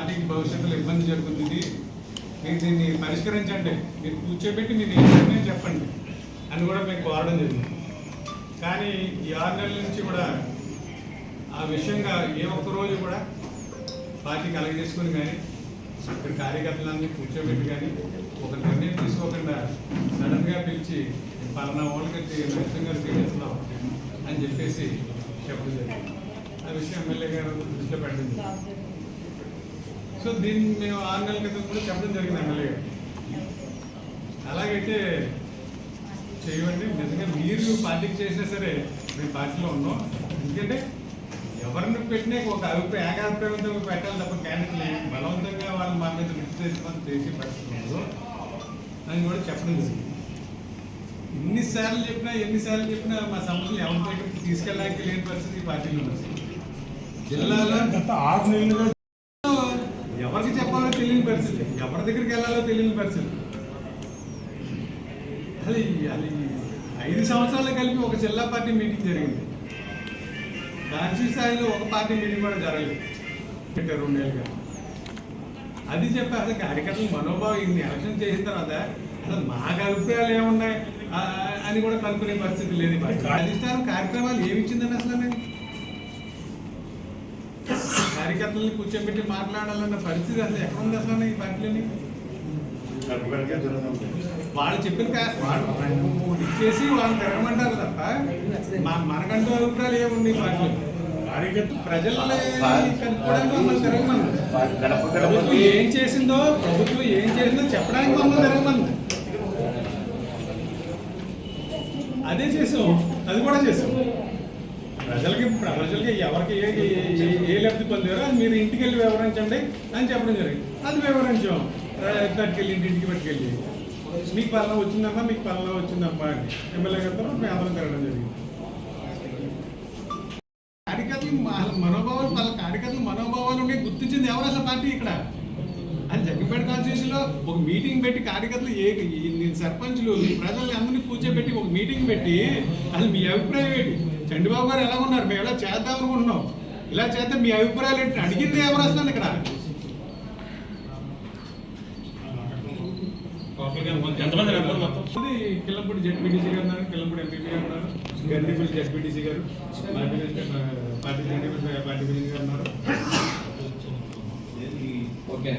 పార్టీకి భవిష్యత్తులో ఇబ్బంది జరుగుతుంది, ఇది మీరు దీన్ని పరిష్కరించండి, మీరు కూర్చోబెట్టి మీరు ఏం నిర్ణయం చెప్పండి అని కూడా మీకు కోరడం జరిగింది. కానీ ఈ 6 నెలల నుంచి కూడా ఆ విషయంగా ఏ ఒక్క రోజు కూడా పార్టీ కలెక్ట్ చేసుకుని కానీ ఇక్కడ కార్యకర్తలన్నీ కూర్చోబెట్టి కానీ ఒక నిర్ణయం తీసుకోకుండా సడన్గా పిలిచి పలానా వాళ్ళకి నరసింహ గారు తీసేస్తున్నాం అని చెప్పేసి చెప్పడం జరిగింది. ఆ విషయం ఎమ్మెల్యే గారు దృష్టిలో పెట్టింది. సో దీన్ని మేము 6 నెలల క్రితం కూడా చెప్పడం జరిగింది ఎమ్మెల్యే గారు. అలాగైతే చేయండి, నిజంగా మీరు పార్టీకి చేసినా సరే మేము పార్టీలో ఉన్నాం, ఎందుకంటే ఎవరిని పెట్టినా ఒక ఏకాభిప్రాయంతో పెట్టాలి తప్ప క్యాండిడేట్ని బలవంతంగా వాళ్ళు మా మీద రిజిస్టర్ చేసుకొని చేసి పెడుతున్నారు అని కూడా చెప్పడం జరిగింది. ఎన్నిసార్లు చెప్పినా మా సమస్యలు ఎవరి దగ్గరికి తీసుకెళ్ళడానికి లేని పరిస్థితి ఈ పార్టీలో ఉంది. జిల్లాలో 6 నెలలుగా ఎవరికి చెప్పాలో తెలియని పరిస్థితి, ఎవరి దగ్గరికి వెళ్ళాలో తెలియని పరిస్థితి. అది 5 సంవత్సరాలు కలిపి ఒక జిల్లా పార్టీ మీటింగ్ జరిగింది, రాష్ట్రీయ స్థాయిలో ఒక పార్టీ మీటింగ్ కూడా జరగలేదు 2 నెలలుగా. అది చెప్పి అసలు కార్యకర్తలు మనోభావం ఇన్ని ఎలక్షన్ చేసిన తర్వాత అసలు మాకు అభిప్రాయాలు ఏమున్నాయి అని కూడా కనుక్కునే పరిస్థితి లేదు. అధిష్టానం కార్యక్రమాలు ఏమి ఇచ్చిందని అసలు కార్యకర్తలని కూర్చోబెట్టి మాట్లాడాలన్న పరిస్థితి అసలు ఎక్కడ ఉంది అసలు ఈ పార్టీలోని? వాళ్ళు చెప్పిన వాళ్ళు ఇచ్చేసి వాళ్ళని తిరగమంటారు తప్ప మనకంటూ అభిప్రాయాలు ఏముంది ఈ పార్టీలో? ప్రజల్ని కనుక్కోవడానికి మమ్మల్ని తిరగమన్నారు. ప్రభుత్వం ఏం చేసిందో చెప్పడానికి మమ్మల్ని తిరగమన్నారు. అదే చేసాం, అది కూడా చేసాం. ప్రజలకి ఎవరికి ఏ లబ్ధి పొందారో అది మీరు ఇంటికి వెళ్ళి వివరించండి అని చెప్పడం జరిగింది. అది వివరించాం, పట్టుకెళ్ళి ఇంటికి పట్టుకెళ్ళి మీకు పలానా వచ్చిందమ్మా అని ఎమ్మెల్యే గారితో మేము అందరం తిరగడం జరిగింది. కార్యకర్తలు మనోభావాలు ఉండే గుర్తించింది ఎవరు అసలు పార్టీ ఇక్కడ? అని జగ్గంపేట కాన్స్టిట్యూషన్లో ఒక మీటింగ్ పెట్టి కార్యకర్తలు సర్పంచ్లు ప్రజల్ని అందరినీ కూర్చోబెట్టి ఒక మీటింగ్ పెట్టి అసలు మీ అభిప్రాయం ఏంటి? చంద్రబాబు గారు ఎలా ఉన్నారు, మేము ఎలా చేద్దాం అనుకుంటున్నాం, ఇలా చేస్తే మీ అభిప్రాయాలు ఏంటి అడిగింది ఎవరు అసలు ఇక్కడ? కిల్లంపూడి జెడ్పీటీసీ గారు ఉన్నారు, కిల్లంపూడి ఎంపీపీ గారు ఉన్నారు, గండిపల్లి జెడ్పీటీసీ గారు, పార్టీ ప్రెసిడెంట్ గారు ఉన్నారు. ఓకే.